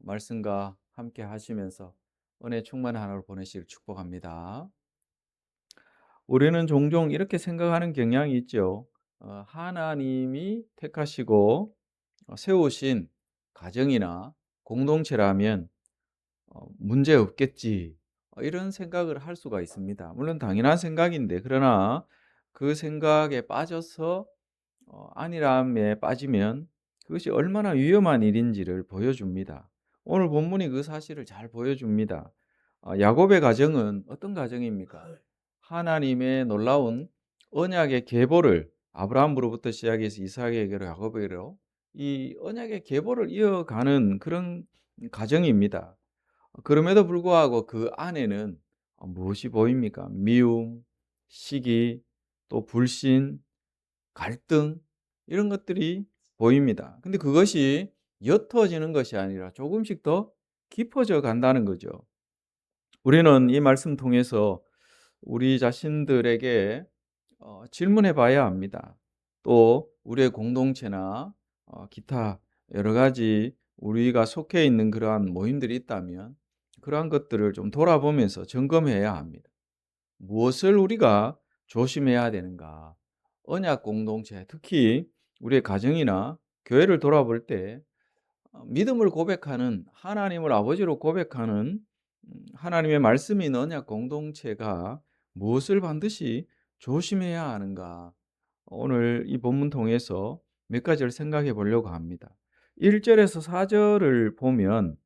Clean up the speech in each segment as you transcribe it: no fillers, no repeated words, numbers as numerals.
말씀과 함께 하시면서 은혜 충만한 하루를 보내시길 축복합니다. 우리는 종종 이렇게 생각하는 경향이 있죠. 하나님이 택하시고 세우신 가정이나 공동체라면 문제 없겠지. 이런 생각을 할 수가 있습니다. 물론 당연한 생각인데, 그러나 그 생각에 빠져서 안일함에 빠지면 그것이 얼마나 위험한 일인지를 보여줍니다. 오늘 본문이 그 사실을 잘 보여줍니다. 야곱의 가정은 어떤 가정입니까? 하나님의 놀라운 언약의 계보를 아브라함으로부터 시작해서 이삭에게로 야곱에게로 이 언약의 계보를 이어가는 그런 가정입니다. 그럼에도 불구하고 그 안에는 무엇이 보입니까? 미움, 시기, 또 불신, 갈등, 이런 것들이 보입니다. 근데 그것이 옅어지는 것이 아니라 조금씩 더 깊어져 간다는 거죠. 우리는 이 말씀 통해서 우리 자신들에게 질문해 봐야 합니다. 또 우리의 공동체나 기타 여러 가지 우리가 속해 있는 그러한 모임들이 있다면 그러한 것들을 좀 돌아보면서 점검해야 합니다. 무엇을 우리가 조심해야 되는가? 언약 공동체, 특히 우리의 가정이나 교회를 돌아볼 때 믿음을 고백하는, 하나님을 아버지로 고백하는 하나님의 말씀이 있는 언약 공동체가 무엇을 반드시 조심해야 하는가? 오늘 이 본문 통해서 몇 가지를 생각해 보려고 합니다. 1절에서 4절을 보면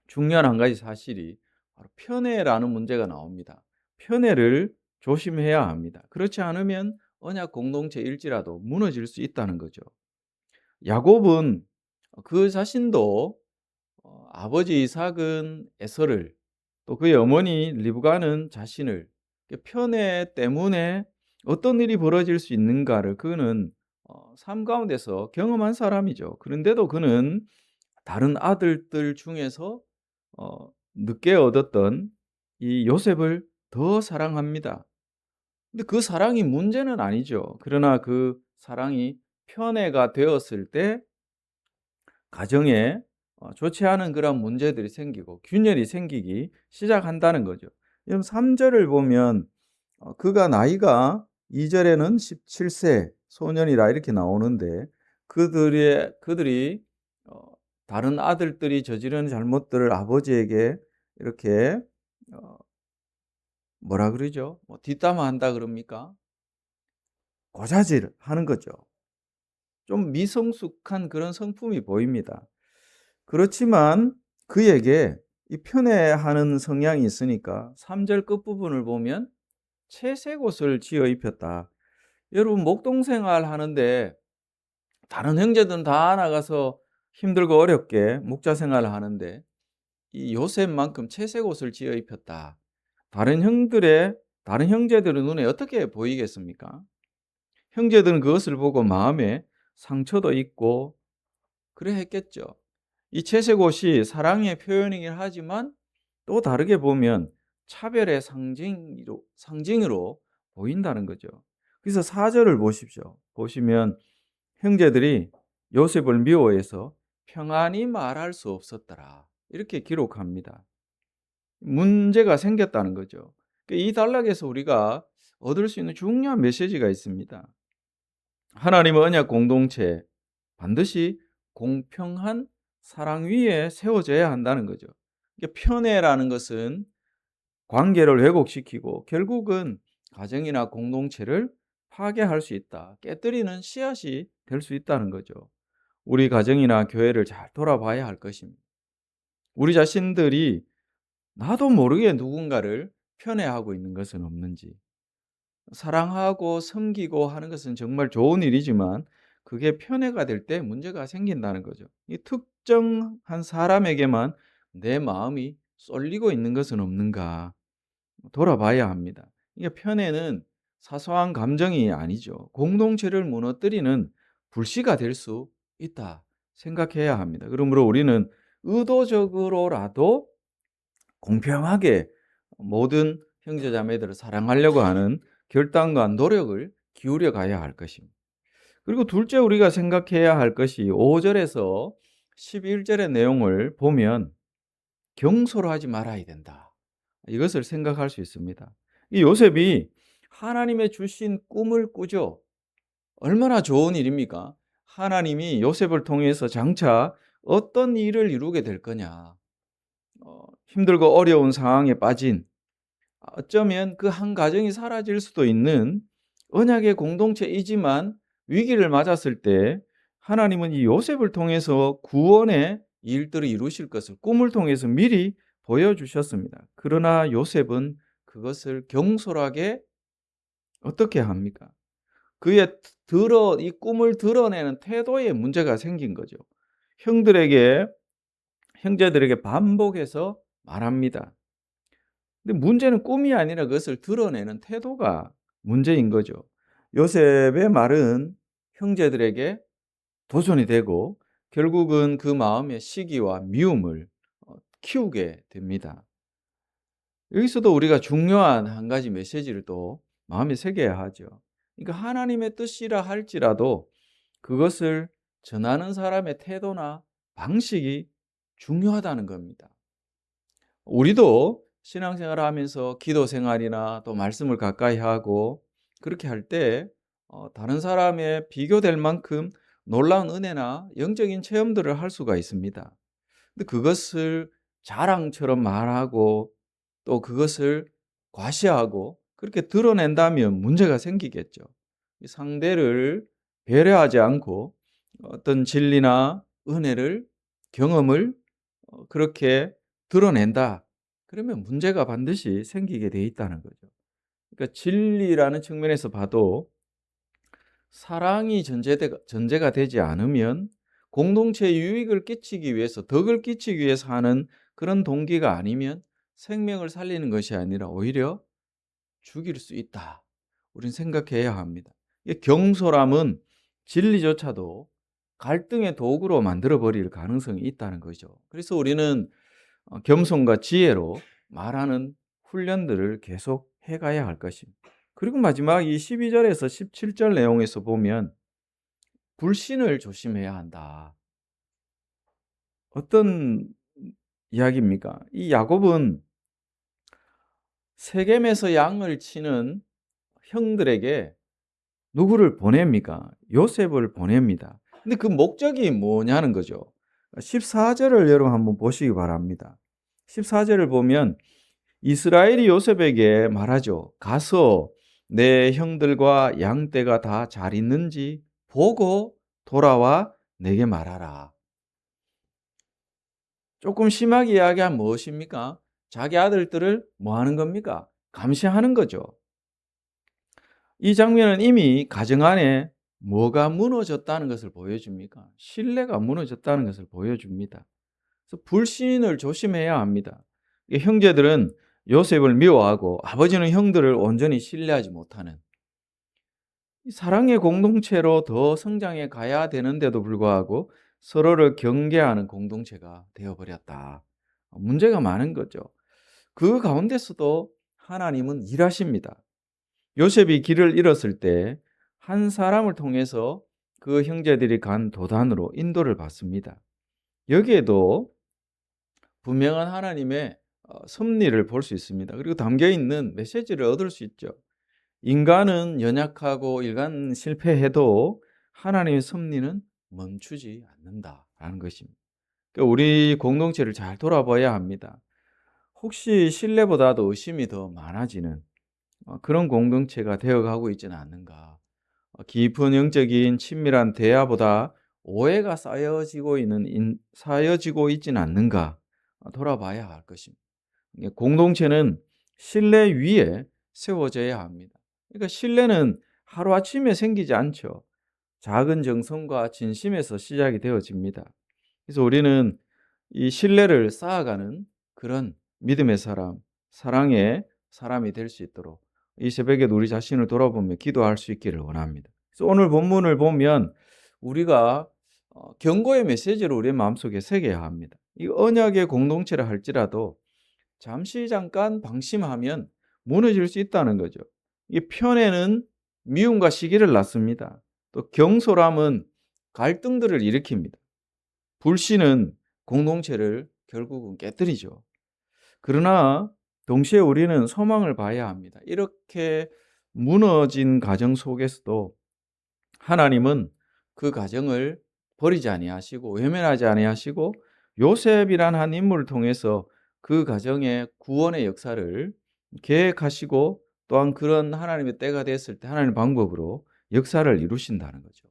중요한 한 가지 사실이 바로 편애라는 문제가 나옵니다. 편애를 조심해야 합니다. 그렇지 않으면 언약 공동체일지라도 무너질 수 있다는 거죠. 야곱은 그 자신도 아버지 이삭은 에서를, 또 그의 어머니 리브가는 자신을, 편애 때문에 어떤 일이 벌어질 수 있는가를 그는 삶 가운데서 경험한 사람이죠. 그런데도 그는 다른 아들들 중에서 늦게 얻었던 이 요셉을 더 사랑합니다. 근데 그 사랑이 문제는 아니죠. 그러나 그 사랑이 편애가 되었을 때 가정에 좋지 않은 그런 문제들이 생기고 균열이 생기기 시작한다는 거죠. 그럼 3절을 보면 그가 나이가 2절에는 17세 소년이라 이렇게 나오는데 그들이 어 다른 아들들이 저지른 잘못들을 아버지에게 이렇게 어 뭐라 그러죠? 뭐 뒷담화한다 그럽니까? 고자질하는 거죠. 좀 미성숙한 그런 성품이 보입니다. 그렇지만 그에게 이 편애하는 성향이 있으니까 3절 끝부분을 보면 채색 옷을 지어 입혔다. 여러분 목동 생활하는데 다른 형제들은 다 나가서 힘들고 어렵게 목자 생활을 하는데 이 요셉만큼 채색 옷을 지어 입혔다. 다른 형제들의 눈에 어떻게 보이겠습니까? 형제들은 그것을 보고 마음에 상처도 있고 그래 했겠죠. 이 채색 옷이 사랑의 표현이긴 하지만 또 다르게 보면 차별의 상징으로 보인다는 거죠. 그래서 4절을 보십시오. 보시면 형제들이 요셉을 미워해서 평안히 말할 수 없었더라. 이렇게 기록합니다. 문제가 생겼다는 거죠. 이 단락에서 우리가 얻을 수 있는 중요한 메시지가 있습니다. 하나님의 언약 공동체 반드시 공평한 사랑 위에 세워져야 한다는 거죠. 편애라는 것은 관계를 왜곡시키고 결국은 가정이나 공동체를 파괴할 수 있다. 깨뜨리는 씨앗이 될 수 있다는 거죠. 우리 가정이나 교회를 잘 돌아봐야 할 것입니다. 우리 자신들이 나도 모르게 누군가를 편애하고 있는 것은 없는지, 사랑하고 섬기고 하는 것은 정말 좋은 일이지만 그게 편애가 될 때 문제가 생긴다는 거죠. 이 특정한 사람에게만 내 마음이 쏠리고 있는 것은 없는가 돌아봐야 합니다. 이게 편애는 사소한 감정이 아니죠. 공동체를 무너뜨리는 불씨가 될 수 있다 생각해야 합니다. 그러므로 우리는 의도적으로라도 공평하게 모든 형제자매들을 사랑하려고 하는 결단과 노력을 기울여 가야 할 것입니다. 그리고 둘째 우리가 생각해야 할 것이 5절에서 11절의 내용을 보면 경솔하지 말아야 된다. 이것을 생각할 수 있습니다. 이 요셉이 하나님의 주신 꿈을 꾸죠. 얼마나 좋은 일입니까? 하나님이 요셉을 통해서 장차 어떤 일을 이루게 될 거냐. 힘들고 어려운 상황에 빠진, 어쩌면 그 한 가정이 사라질 수도 있는 언약의 공동체이지만 위기를 맞았을 때 하나님은 이 요셉을 통해서 구원의 일들을 이루실 것을 꿈을 통해서 미리 보여주셨습니다. 그러나 요셉은 그것을 경솔하게 어떻게 합니까? 그의 이 꿈을 드러내는 태도에 문제가 생긴 거죠. 형제들에게 반복해서 말합니다. 근데 문제는 꿈이 아니라 그것을 드러내는 태도가 문제인 거죠. 요셉의 말은 형제들에게 도전이 되고 결국은 그 마음의 시기와 미움을 키우게 됩니다. 여기서도 우리가 중요한 한 가지 메시지를 또 마음에 새겨야 하죠. 그러니까 하나님의 뜻이라 할지라도 그것을 전하는 사람의 태도나 방식이 중요하다는 겁니다. 우리도 신앙생활을 하면서 기도 생활이나 또 말씀을 가까이 하고 그렇게 할 때 다른 사람의 비교될 만큼 놀라운 은혜나 영적인 체험들을 할 수가 있습니다. 근데 그것을 자랑처럼 말하고 또 그것을 과시하고 그렇게 드러낸다면 문제가 생기겠죠. 이 상대를 배려하지 않고 어떤 진리나 은혜를 경험을 그렇게 드러낸다. 그러면 문제가 반드시 생기게 돼 있다는 거죠. 그러니까 진리라는 측면에서 봐도 사랑이 전제가 되지 않으면 공동체에 유익을 끼치기 위해서 덕을 끼치기 위해서 하는 그런 동기가 아니면 생명을 살리는 것이 아니라 오히려 죽일 수 있다. 우리는 생각해야 합니다. 이 경솔함은 진리조차도 갈등의 도구로 만들어 버릴 가능성이 있다는 거죠. 그래서 우리는 겸손과 지혜로 말하는 훈련들을 계속 해 가야 할 것입니다. 그리고 마지막 이 12절에서 17절 내용에서 보면 불신을 조심해야 한다. 어떤 이야기입니까? 이 야곱은 세겜에서 양을 치는 형들에게 누구를 보냅니까? 요셉을 보냅니다. 근데 그 목적이 뭐냐는 거죠. 14절을 여러분 한번 보시기 바랍니다. 14절을 보면 이스라엘이 요셉에게 말하죠. 가서 내 형들과 양떼가 다 잘 있는지 보고 돌아와 내게 말하라. 조금 심하게 이야기하면 무엇입니까? 자기 아들들을 뭐 하는 겁니까? 감시하는 거죠. 이 장면은 이미 가정 안에 뭐가 무너졌다는 것을 보여줍니까? 신뢰가 무너졌다는 것을 보여줍니다. 그래서 불신을 조심해야 합니다. 형제들은 요셉을 미워하고 아버지는 형들을 온전히 신뢰하지 못하는 사랑의 공동체로 더 성장해 가야 되는데도 불구하고 서로를 경계하는 공동체가 되어버렸다. 문제가 많은 거죠. 그 가운데서도 하나님은 일하십니다. 요셉이 길을 잃었을 때 한 사람을 통해서 그 형제들이 간 도단으로 인도를 받습니다. 여기에도 분명한 하나님의 섭리를 볼 수 있습니다. 그리고 담겨 있는 메시지를 얻을 수 있죠. 인간은 연약하고 인간은 실패해도 하나님의 섭리는 멈추지 않는다라는 것입니다. 그러니까 우리 공동체를 잘 돌아봐야 합니다. 혹시 신뢰보다도 의심이 더 많아지는 그런 공동체가 되어가고 있지는 않는가. 깊은 영적인 친밀한 대화보다 오해가 쌓여지고 있지는 않는가 돌아봐야 할 것입니다. 공동체는 신뢰 위에 세워져야 합니다. 그러니까 신뢰는 하루아침에 생기지 않죠. 작은 정성과 진심에서 시작이 되어집니다. 그래서 우리는 이 신뢰를 쌓아가는 그런 믿음의 사람, 사랑의 사람이 될 수 있도록 이 새벽에 우리 자신을 돌아보며 기도할 수 있기를 원합니다. 그래서 오늘 본문을 보면 우리가 경고의 메시지를 우리의 마음속에 새겨야 합니다. 이 언약의 공동체를 할지라도 잠깐 방심하면 무너질 수 있다는 거죠. 이 편애는 미움과 시기를 낳습니다. 또 경솔함은 갈등들을 일으킵니다. 불신은 공동체를 결국은 깨뜨리죠. 그러나 동시에 우리는 소망을 봐야 합니다. 이렇게 무너진 가정 속에서도 하나님은 그 가정을 버리지 아니하시고 외면하지 아니하시고 요셉이란 한 인물을 통해서 그 가정의 구원의 역사를 계획하시고 또한 그런 하나님의 때가 됐을 때 하나님의 방법으로 역사를 이루신다는 거죠.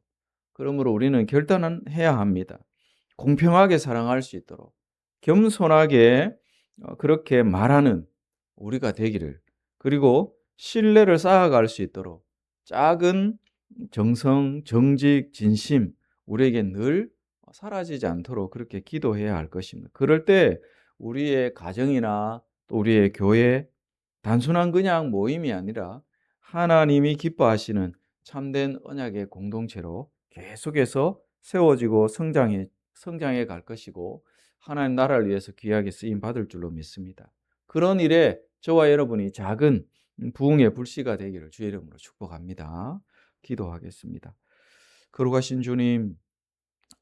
그러므로 우리는 결단은 해야 합니다. 공평하게 사랑할 수 있도록 겸손하게 그렇게 말하는 우리가 되기를, 그리고 신뢰를 쌓아갈 수 있도록 작은 정성, 정직, 진심 우리에게 늘 사라지지 않도록 그렇게 기도해야 할 것입니다. 그럴 때 우리의 가정이나 또 우리의 교회 단순한 그냥 모임이 아니라 하나님이 기뻐하시는 참된 언약의 공동체로 계속해서 세워지고 성장해 갈 것이고 하나님 나라를 위해서 귀하게 쓰임 받을 줄로 믿습니다. 그런 일에 저와 여러분이 작은 부흥의 불씨가 되기를 주의 이름으로 축복합니다. 기도하겠습니다. 거룩하신 주님,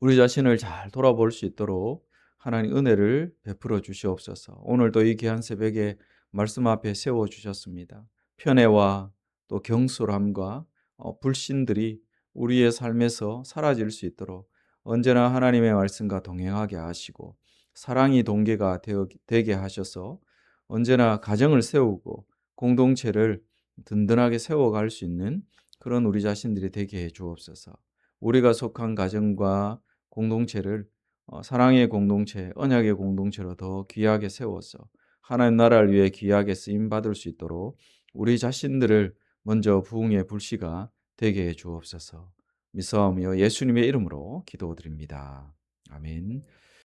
우리 자신을 잘 돌아볼 수 있도록 하나님 은혜를 베풀어 주시옵소서. 오늘도 이 귀한 새벽에 말씀 앞에 세워 주셨습니다. 편애와 또 경솔함과 불신들이 우리의 삶에서 사라질 수 있도록 언제나 하나님의 말씀과 동행하게 하시고 사랑이 동기가 되게 하셔서 언제나 가정을 세우고 공동체를 든든하게 세워갈 수 있는 그런 우리 자신들이 되게 해 주옵소서. 우리가 속한 가정과 공동체를 사랑의 공동체, 언약의 공동체로 더 귀하게 세워서 하나님 나라를 위해 귀하게 쓰임 받을 수 있도록 우리 자신들을 먼저 부흥의 불씨가 되게 해 주옵소서. 믿사오며 예수님의 이름으로 기도드립니다. 아멘.